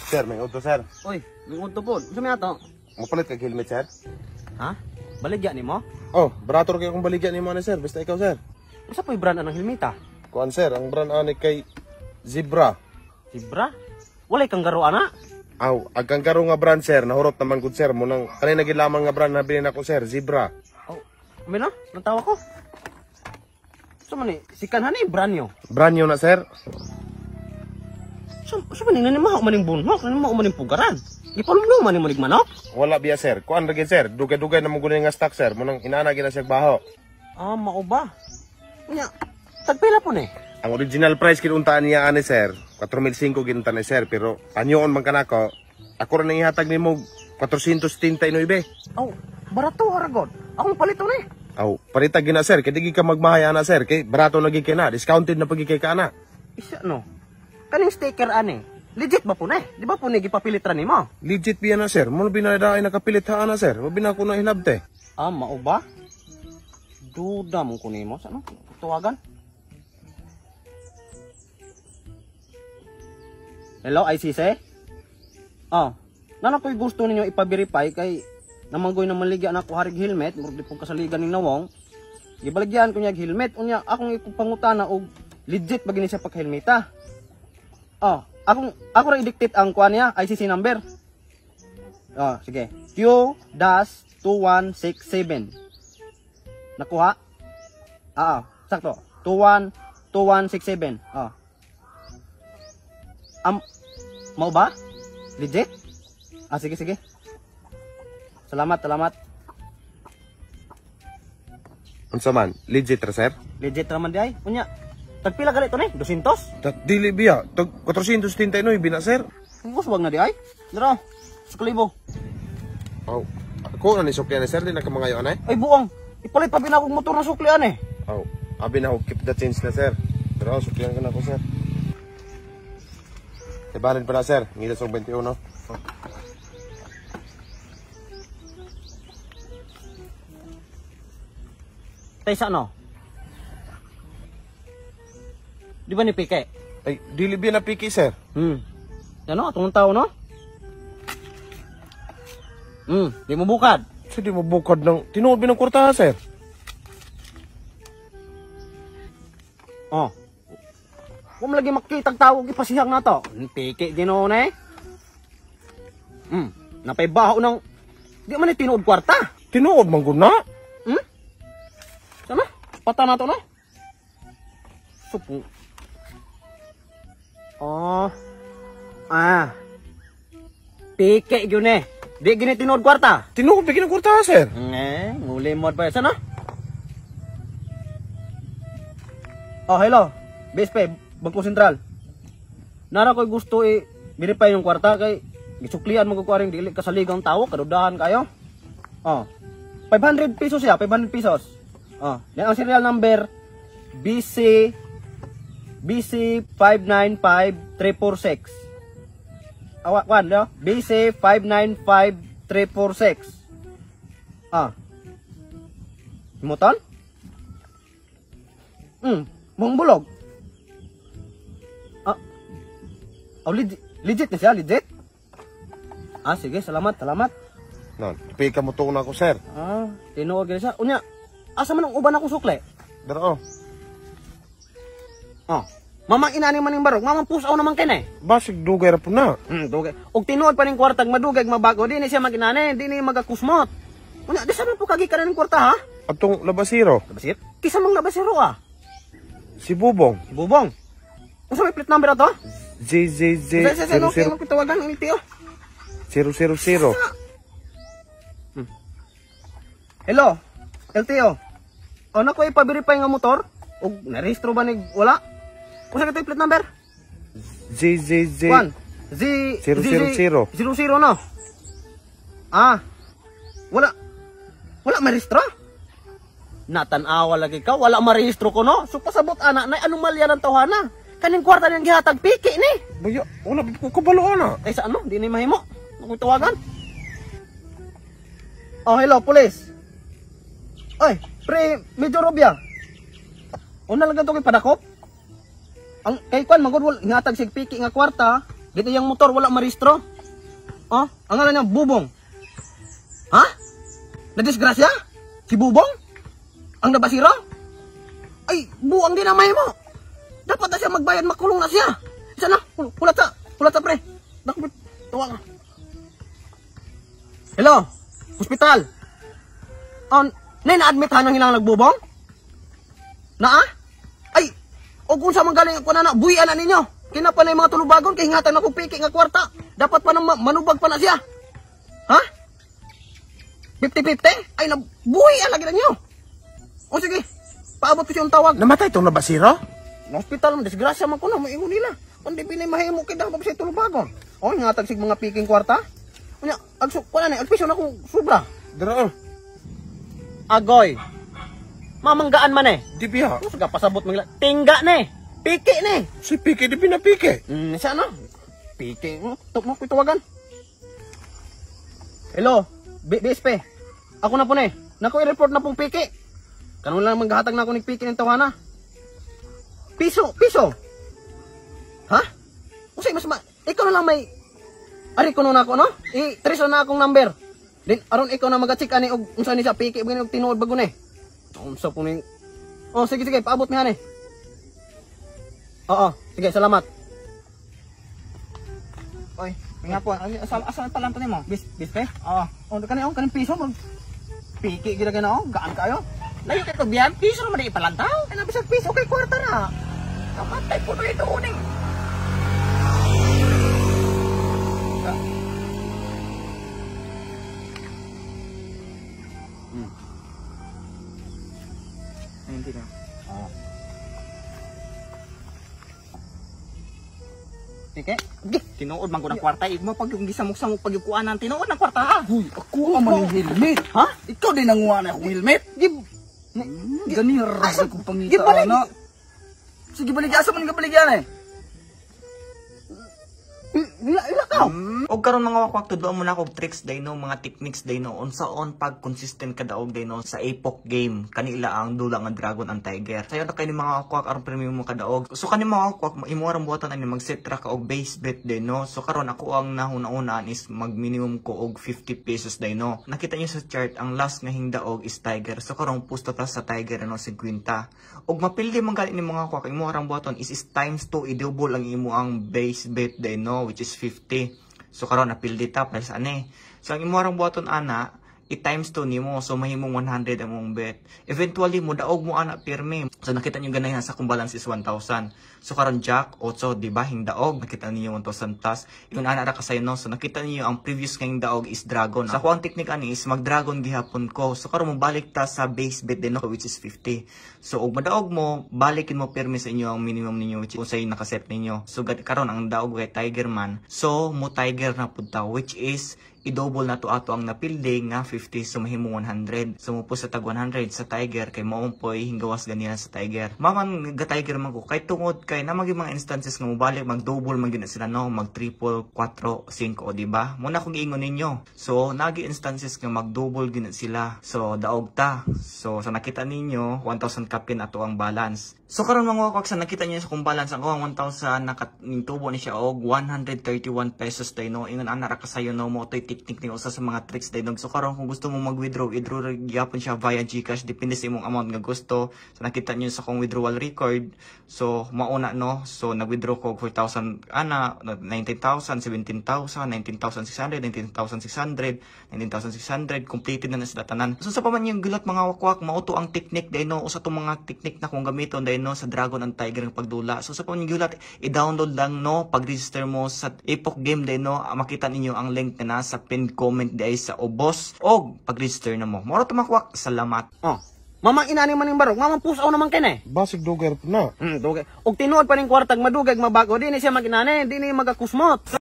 Sir, may uto sir. Uy, may unto po. Gusto mo ato? Mapalit ka helmet sir. Ha? Baligya ni mo? Oh, barator kay akong baligyan ni mo na sir. Basta ikaw sir. Isa po yung brand ng helmeta? Kuan sir, ang brand ani kay Zebra. Zebra? Walay kang garo ana? Aw, agkang karo nga brand sir, nahurot naman gud sir mo nang kanay nagilamang nga brand na bilhin ako sir, Zebra. Oh, may na? Natawa ko. So man ni, sikanhan ni brand nyo. Brand new na sir. So man ni, nanimahaw maning bunhok, nanimahaw maning pugaran. Ipalulong maning manig manok. Wala biya sir. Kuan ra gid sir, dugay-dugay na mo gud nga stock sir, mo nang inana gid na siya baho. Ah, mao ba? Nya, tagpila po ni. Ang original price kinuntaan niya ani sir, 4,500 ginunta ni sir, pero panyoon man kanako. Ako ra nang ihatag nimo 479. Oh, barato haragon. Akong palito ni. Aw, paritag gina sir, kay di ka magmahaya na sir, kay barato lagi kay na, discounted na pagi kay kana. Isa no. Kaning sticker ani. Legit ba po ni? Di ba po ni gipapilit ra nimo? Legit biya na sir, mo binadaay nakapilit ha na sir, mo binako na hinabte. Ah, mao ba? Duda mo ko nimo sa ano? Tuwagan. Hello, ICC? Oh, nana ko'y gusto ninyo ipa-verify kay namanggoy na maligya na ko harig helmet, murag di pong kasaligan ni nawong. Gibaligyan ko niya helmet, unya akong ipangutana og legit ba gini siya pagka-helmeta. Oh, ako ra i-dictate ang kuan niya, ICC number. Oh, sige. Q-2167. Nakuha? Sakto. 2167. Oh. Mau ba? Legit? Sige. Salamat. Unsa man, legit ra sir? Legit raman di ay. Unya, tagpila gali to ni? 200? Dili biya, tag 479 bina sir. Ang uswag na di ay. Dara, 1,000. Aw, ako na ni suklian sir, di na ka mangayo anay. Ay buong, ipalit pa binakog motor na suklian eh. Aw, abi na ako keep the change na sir. Pero suklian ka na ko sir. Ibalin pa na sir, ngilas og 21. Taysa no? Di ba ni Pike? Ay, dili biya na piki sir. Ano, atong tao no? Di mo bukad. So di mo bukod ng tinuod binang kwarta sir. Oh. Kung lagi makitag tao ipasihag na to. Piki ginoon eh. Napay baho ng di man ni tinuod kwarta. Tinuod man gud na. Sana? Pata na to no? Supo. Oh. Piki gyud eh. Di gini tinuod kwarta. Tinuod bigyan ng kwarta sir. Nguli mod pa sana? Oh, hello. BSP, Bangko Sentral. Nara ko'y gusto verify yung kwarta kay gisuklian mo ko ring dili kasaligang tao, kadudahan kayo. Oh. 500 pesos ya, 500 pesos. Oh, yan ang serial number BC 595346. Kwan, no? BC 595346. Muton? Bulog. Legit na siya, legit? Sige, salamat. Non, pay ka mo to na ko sir. Tinuod gani siya. Unya, asa man ang uban akong sukle? Daro. Mamang inani maning barog, mamang pusaw naman kene. Basig dugay ra po na. Dugay. Og tinuod pa ning kwartag madugay mabago, di ni siya maginani, di ni magakusmot. Unya, di sa man po kagikanan ning kwarta ha? Atong labasiro. Labasir? Kisa mang labasiro Si Bubong. Bubong. Unsa may plate number ato? ZZZ 00 kitawagan ang LTO. 000. Hello, LTO. Ano ko ipa-verify nga motor? Og narehistro ba nig wala? Unsa ka plate number? ZZZ 000 no? Wala marehistro? Natanawa lagi ka, wala marehistro ko no? So pasabot ana, na anomalya ng tawhana. Kaning kwarta niyang gihatag piki ni. Baya, wala ko kabalo na. Ay sa ano, di ni mahimo. Ako tawagan. Oh, hello, police. Oy, pre, Medyo Robia. Una lang to kay padakop. Ang kay kwan magud gihatag sig piki nga kwarta, Dito yung motor wala maristro. Oh, ang ngalan niya Bubong. Ha? Nadisgrasya? Si Bubong? Ang nabasiro? Ay, buang din ang may mo. Dapat na siya magbayad, makulong na siya. Isa na, kulat sa pre. Dapat, tuwa ka. Hello, hospital. Oh, na-admit ha nang hilang nagbubong? Na? Ay, o kung sa mga galing ako na buhian na ninyo. Kinapa na yung mga tulubagon, kay hingatan na kong piki nga kwarta. Dapat pa nang manubag pa na siya. Ha? 50-50? Ay, nabuhian lagi na ninyo. O sige, paabot ko siyang tawag. Namatay itong nabasiro? Na hospital mo, disgrasya man ko na, maingon nila. Kundi pinay mahimo kay dapat siya tulubagon. O, hingatag sig mga piking kwarta. Kunya, agpiso na kong sobra. Dara, Agoy. Mamanggaan man eh. di biya. Sige, pasabot mo nila. Tingga ne. Piki ne. Si Piki, di pinapiki. Siya na. Piki. Tok mo kuitawagan. Hello, BSP. Ako na po ne. Naku, i-report na pong Piki. Kanong lang maghahatag na ako ng Piki ng tawana. Piso. Ha? Kasi mas ikaw na lang may ari ko na ako, no? I-trace na akong number. Then aron ikaw na mag-check ani og unsa ni sa Piki og tinuod bago ni. Unsa po ning Oh, sige, paabot mi ani. Oo, sige, salamat. Oy, nga po, asa pa lang to nimo? Bis pe? Oo. Oh, kaning piso mag Piki gid na gaan kayo. Layo kay to biyan, piso naman di ipalantaw. Ay nabisag piso kay kwarta na. Kamatay po dito uning. Hindi na. Piki? Tinuod man ko ng kwarta. Igmo pag yung gisamok-samok pag yung kuanan. Tinuod ng kwarta ha? Uy, ako ang maning helmet. Ha? Ikaw din nanguha na akong helmet. Ganyan rasa kong pangita na. Sige balik, asa man nga baligyan eh. Ila ka? Og karon mga wakwak tudlo mo na kog tricks day no, mga techniques day no, unsaon pag consistent ka daog day no sa epoch game kanila ang dula nga dragon ang tiger. Sayo na kay ni mga wakwak aron premium mo kadaog. So kani mga wakwak imo ra buhatan ani mag-set ra ka og base bet day no. So karon ako ang nahuna-unaan is mag minimum ko og 50 pesos day no. Nakita niyo sa chart ang last nga hingdaog is tiger. So karon pusto ta sa tiger no 50. Og mapildi man gali ni mga wakwak imo ra buhaton is times 2 i-double ang imo ang base bet day no, which is 50. So karon napildi ta plus ani. So ang imo arang buhaton ana i-times 2 nimo, so mahimong 100 ang mong bet. Eventually mo daog mo ana pirmi. So nakita niyo ganay sa kung balance is 1,000. So karon jack 8, di ba hingdaog nakita niyo 1,000 tas. Yung ana ra kasayo no. So nakita niyo ang previous nga hingdaog is dragon. Sa kuang technique ani is mag dragon gihapon ko. So karon mo balik ta sa base bet din no, which is 50. So og madaog mo balikin mo pirmi sa inyo ang minimum ninyo which is usay nakaset ninyo. So karon ang daog kay tiger man. So mo tiger na pud ta which is i-double na to ato ang napilde nga 50, so mahimo 100. So mo po sa tag 100 sa tiger kay maong poy hinggawas ganyan sa tiger. Maman ga tiger man ko kay tungod kay na mga instances nga mobalik mag-double man gina sila no, mag triple, 4, 5 o di ba? Muna kung giingon ninyo. So nagi instances nga mag-double gina sila. So daog ta. So sa nakita ninyo 1,000 kapin ato ang balance. So karon mga wakwak sa nakita niyo sa kung balance ang 1,000 nakatubo ni siya og 131 pesos day no. Ingon ana ra kasayo no mo toy technique ni usa sa mga tricks day no. So karon kung gusto mo mag-withdraw, withdraw gyapon siya via GCash depende sa imong amount nga gusto. So nakita niyo sa kung withdrawal record. So mauna no. So nag-withdraw ko 4,000 ana 19,000, 17,000, 19,600, 19,600, 19,600 completed na sila tanan. So sa paman yung gulat mga wakwak mauto ang technique day no. Usa tong mga technique na kung gamiton day no sa Dragon and Tiger ng pagdula. So sa paman yung gulat i-download lang no pag-register mo sa Epoch Game day no. Makita ninyo ang link na nasa pinned comment day sa ubos o pag-register na mo. Moro tumakwak. Salamat. Oh. Mamang inani man ning barog, mamang pusaw naman kene. Basig dugar po na. Dugay. Og tinuod pa ning kwartag madugay mabago, di ni siya maginani, di ni magakusmot.